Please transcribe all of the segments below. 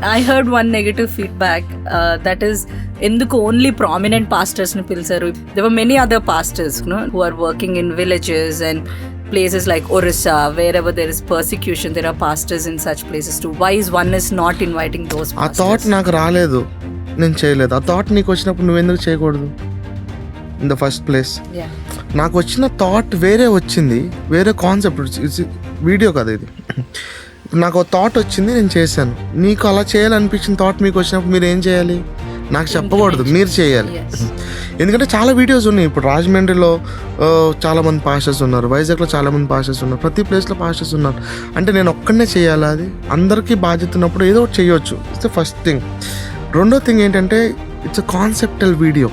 I heard one negative feedback that is ఎందుకు only prominent pastors ని పిలిచారు. There were many other pastors, you know, who are working in villages and places like Orissa, wherever there is persecution, there are pastors in such places too. Why is oneness not inviting those pastors? ఆ thought నాకు రాలేదు, నేను చేయలేదు. ఆ thought నీకు వచ్చినప్పుడు నువ్వెందుకు చేయకూడదు ఇన్ ద ఫస్ట్ ప్లేస్? నాకు వచ్చిన థాట్ వేరే వచ్చింది, వేరే కాన్సెప్ట్, వీడియో కదా ఇది. నాకు థాట్ వచ్చింది, నేను చేశాను. నీకు అలా చేయాలనిపించిన థాట్ మీకు వచ్చినప్పుడు మీరు ఏం చేయాలి? నాకు చెప్పకూడదు, మీరు చేయాలి. ఎందుకంటే చాలా వీడియోస్ ఉన్నాయి. ఇప్పుడు రాజమండ్రిలో చాలామంది పాస్టర్స్ ఉన్నారు, వైజాగ్లో చాలామంది పాస్టర్స్ ఉన్నారు, ప్రతి ప్లేస్లో పాస్టర్స్ ఉన్నారు. అంటే నేను ఒక్కడనే చేయాలా? అది అందరికీ బాధ్యత ఉన్నప్పుడు ఏదో ఒకటి చేయొచ్చు. It's the first thing. రెండో థింగ్ ఏంటంటే ఇట్స్ అ కాన్సెప్టల్ వీడియో.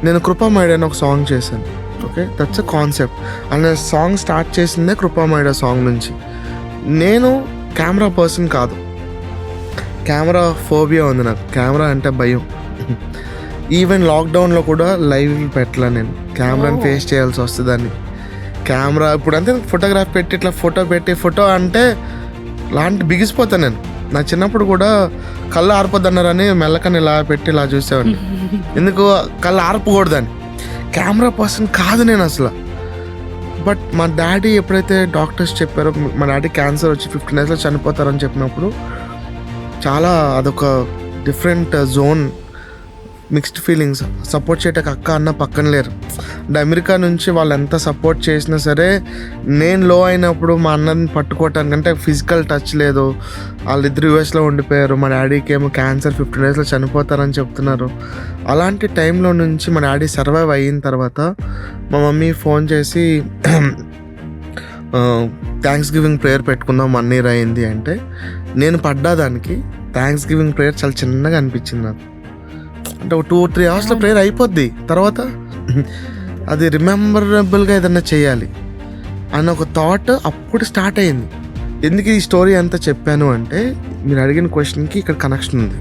నేను కృపామైడ్ అని ఒక సాంగ్ చేశాను. Okay, that's a concept. And song start చేసిందే కృపామైడ్ సాంగ్ నుంచి. నేను కెమెరా పర్సన్ కాదు, కెమెరా ఫోబియా ఉంది నాకు. కెమెరా అంటే భయం. ఈవెన్ లాక్డౌన్లో కూడా లైవ్ పెట్టలే నేను. కెమెరాని ఫేస్ చేయాల్సి వస్తుందని. కెమెరా ఇప్పుడు అంతే, ఫోటోగ్రాఫ్ పెట్టి ఇట్లా ఫోటో అంటే లాంటి బిగిసిపోతాను నేను. నా చిన్నప్పుడు కూడా కళ్ళు ఆరిపోద్దన్నారని మెల్లకని ఇలా పెట్టి ఇలా చూసేవాడిని. ఎందుకు కళ్ళు ఆర్పకూడదని. కెమెరా పర్సన్ కాదు నేను అసలు. బట్ మా డాడీ ఎప్పుడైతే డాక్టర్స్ చెప్పారో, మా డాడీ క్యాన్సర్ వచ్చి 15 daysలో చనిపోతారని చెప్పినప్పుడు చాలా అదొక different zone, mixed feelings. Support చేయటానికి అక్క అన్న పక్కన లేరు. అంటే అమెరికా నుంచి వాళ్ళు ఎంత సపోర్ట్ చేసినా సరే, నేను లో అయినప్పుడు మా అన్నని పట్టుకోవటానికి అంటే ఫిజికల్ టచ్ లేదు. వాళ్ళిద్దరు యూఎస్లో ఉండిపోయారు. మా డాడీకి ఏమో క్యాన్సర్ 15 daysలో చనిపోతారని చెప్తున్నారు. అలాంటి టైంలో నుంచి మా డాడీ సర్వైవ్ అయిన తర్వాత మా మమ్మీ ఫోన్ చేసి థ్యాంక్స్ గివింగ్ ప్రేయర్ పెట్టుకుందాం 1 year అయింది అంటే, నేను పడ్డా దానికి థ్యాంక్స్ గివింగ్ ప్రేయర్ చాలా చిన్నగా అనిపించింది నాకు. అంటే ఒక 2-3 hours ప్రేయర్ అయిపోద్ది. తర్వాత అది రిమెంబరబుల్గా ఏదన్నా చేయాలి అన్న ఒక థాట్ అప్పుడు స్టార్ట్ అయింది. ఎందుకు ఈ స్టోరీ అంతా చెప్పాను అంటే, మీరు అడిగిన క్వశ్చన్కి ఇక్కడ కనెక్షన్ ఉంది.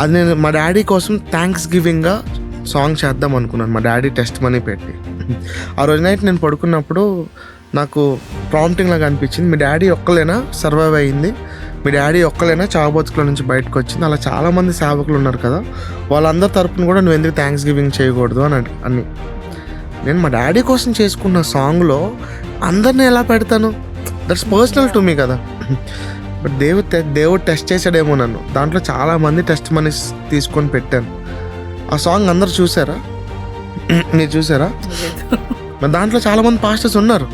అది నేను మా డాడీ కోసం థ్యాంక్స్ గివింగ్గా సాంగ్ చేద్దాం అనుకున్నాను, మా డాడీ టెస్ట్ మనీ పెట్టి. ఆ రోజు నైట్ నేను పడుకున్నప్పుడు నాకు ప్రాంప్టింగ్ లాగా అనిపించింది, మీ డాడీ ఒక్కలేనా సర్వైవ్ అయ్యింది, మీ డాడీ ఒక్కలేనా చావబతుకుల నుంచి బయటకు వచ్చింది, అలా చాలామంది సేవకులు ఉన్నారు కదా, వాళ్ళందరి తరపున కూడా నువ్వు ఎందుకు థ్యాంక్స్ గివింగ్ చేయకూడదు అని నేను మా డాడీ కోసం చేసుకున్న సాంగ్లో అందరినీ ఎలా పెడతాను? దట్స్ పర్సనల్ టు మీ కదా. బట్ దేవుడు టెస్ట్ చేశాడేమో నన్ను. దాంట్లో చాలామంది టెస్ట్ మనీస్ తీసుకొని పెట్టాను. ఆ సాంగ్ అందరు చూసారా? మీరు చూసారా? మరి దాంట్లో చాలామంది పాస్టర్స్ ఉన్నారు.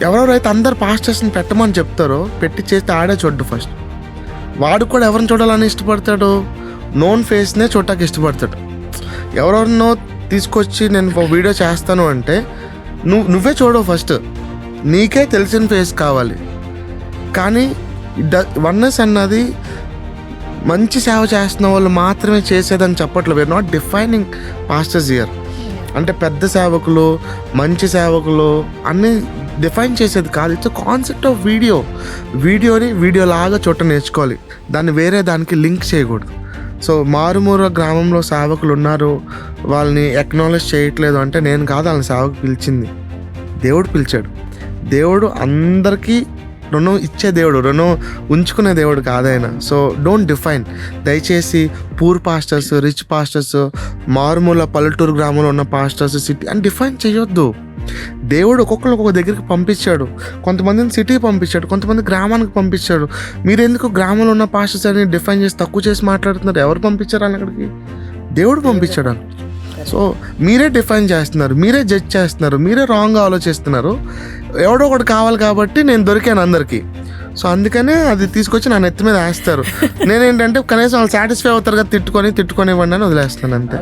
ఎవరెవరైతే అందరు పాస్టర్స్ని పెట్టమని చెప్తారో పెట్టి చేస్తే ఆడే చూడ్డు. ఫస్ట్ వాడు కూడా ఎవరిని చూడాలని ఇష్టపడతాడు? నోన్ ఫేస్నే చూడటానికి ఇష్టపడతాడు. ఎవరెవరినో తీసుకొచ్చి నేను ఒక వీడియో చేస్తాను అంటే నువ్వే చూడవు. ఫస్ట్ నీకే తెలిసిన ఫేస్ కావాలి. కానీ వన్నెస్ అన్నది మంచి సేవ చేస్తున్న వాళ్ళు మాత్రమే చేసేదని చెప్పట్లేదు. We're not defining pastors here. అంటే పెద్ద సేవకులు, మంచి సేవకులు అన్నీ డిఫైన్ చేసేది కాదు. ఇట్స్ కాన్సెప్ట్ ఆఫ్ వీడియోని వీడియోలాగా చూడటం నేర్చుకోవాలి. దాన్ని వేరే దానికి లింక్ చేయకూడదు. సో మారుమూల గ్రామంలో సేవకులు ఉన్నారు, వాళ్ళని ఎక్నాలెడ్జ్ చేయట్లేదు అంటే నేను కాదు వాళ్ళని సేవకు పిలిచింది, దేవుడు పిలిచాడు. దేవుడు అందరికీ రుణం ఇచ్చే దేవుడు, రుణం ఉంచుకునే దేవుడు కాదైనా. So don't define. దయచేసి పూర్ పాస్టర్స్, రిచ్ పాస్టర్స్, మారుమూల పల్లెటూరు గ్రామంలో ఉన్న పాస్టర్స్, సిటీ అని డిఫైన్ చేయొద్దు. దేవుడు ఒక్కొక్కరు ఒక్కొక్క దగ్గరికి పంపించాడు. కొంతమందిని సిటీకి పంపించాడు, కొంతమంది గ్రామానికి పంపించాడు. మీరు ఎందుకు గ్రామంలో ఉన్న పాస్టర్స్ అని డిఫైన్ చేసి తక్కువ చేసి మాట్లాడుతున్నారు? ఎవరు పంపించారు అని? అక్కడికి దేవుడు పంపించాడు. సో మీరే డిఫైన్ చేస్తున్నారు, మీరే జడ్జ్ చేస్తున్నారు, మీరే రాంగ్గా ఆలోచిస్తున్నారు. ఎవడో ఒకటి కావాలి కాబట్టి నేను దొరికాను అందరికీ. సో అందుకనే అది తీసుకొచ్చి నా నెత్తి మీద వేస్తారు. నేనేంటంటే కనీసం వాళ్ళు సాటిస్ఫై అవుతారు కదా, తిట్టుకొని ఇవ్వండి అని వదిలేస్తాను అంతే.